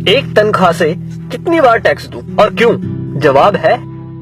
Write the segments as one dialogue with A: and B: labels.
A: एक तनख्वाह से कितनी बार टैक्स दूं और क्यों? जवाब है,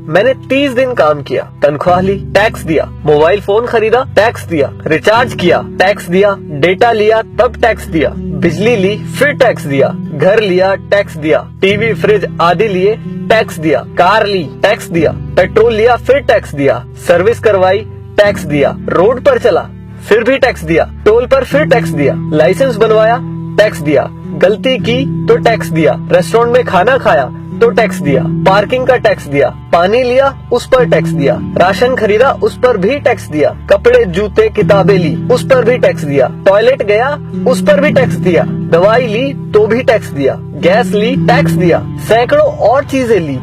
A: मैंने 30 दिन काम किया, तनख्वाह ली, टैक्स दिया, मोबाइल फोन खरीदा, टैक्स दिया, रिचार्ज किया, टैक्स दिया, डेटा लिया, तब टैक्स दिया, बिजली ली, फिर टैक्स दिया, घर लिया, टैक्स दिया, टीवी फ्रिज आदि लिए, टैक्स दिया, कार ली, टैक्स दिया, पेट्रोल लिया, फिर टैक्स दिया, सर्विस करवाई, टैक्स दिया, रोड पर चला, फिर भी टैक्स दिया, टोल पर फिर टैक्स दिया, लाइसेंस बनवाया, टैक्स दिया, गलती की तो टैक्स दिया, रेस्टोरेंट में खाना खाया तो टैक्स दिया, पार्किंग का टैक्स दिया, पानी लिया उस पर टैक्स दिया, राशन खरीदा उस पर भी टैक्स दिया, कपड़े जूते किताबें ली उस पर भी टैक्स दिया, टॉयलेट गया उस पर भी टैक्स दिया, दवाई ली तो भी टैक्स दिया, गैस ली टैक्स दिया, सैकड़ों और चीजें ली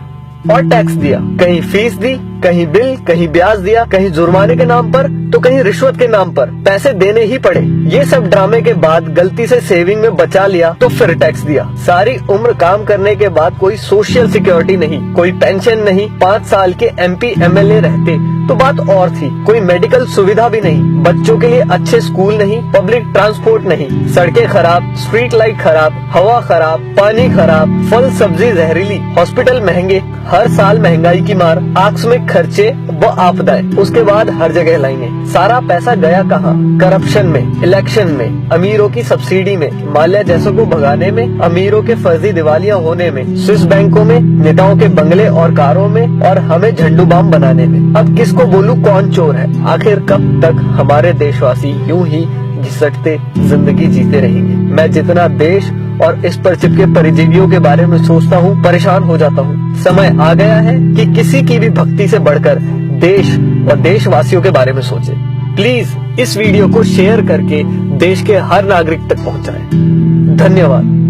A: और टैक्स दिया, कहीं फीस दी, कहीं बिल, कहीं ब्याज दिया, कहीं जुर्माने के नाम पर तो कहीं रिश्वत के नाम पर पैसे देने ही पड़े। ये सब ड्रामे के बाद गलती से सेविंग में बचा लिया तो फिर टैक्स दिया। सारी उम्र काम करने के बाद कोई सोशल सिक्योरिटी नहीं, कोई पेंशन नहीं, 5 साल के MP MLA रहते तो बात और थी, कोई मेडिकल सुविधा भी नहीं, बच्चों के लिए अच्छे स्कूल नहीं, पब्लिक ट्रांसपोर्ट नहीं, सड़कें खराब, स्ट्रीट लाइट खराब, हवा खराब, पानी खराब, फल सब्जी जहरीली, हॉस्पिटल महंगे, हर साल महंगाई की मार, आकस्मिक खर्चे व आपदाएं, उसके बाद हर जगह लाइनें। सारा पैसा गया कहाँ? करप्शन में, इलेक्शन में, अमीरों की सब्सिडी में, माल्या जैसों को भगाने में, अमीरों के फर्जी दिवालियां होने में, स्विस बैंकों में, नेताओं के बंगले और कारों में और हमें झंडू बाम बनाने में। अब किसको बोलूं कौन चोर है? आखिर कब तक हमारे देशवासी यूं ही घिसटते जिंदगी जीते रहेंगे? मैं जितना देश और इस पर चिपके परिजीवियों के बारे में सोचता हूँ, परेशान हो जाता हूँ। समय आ गया है कि किसी की भी भक्ति से बढ़कर देश और देशवासियों के बारे में सोचे। प्लीज इस वीडियो को शेयर करके देश के हर नागरिक तक पहुंचाएं। धन्यवाद।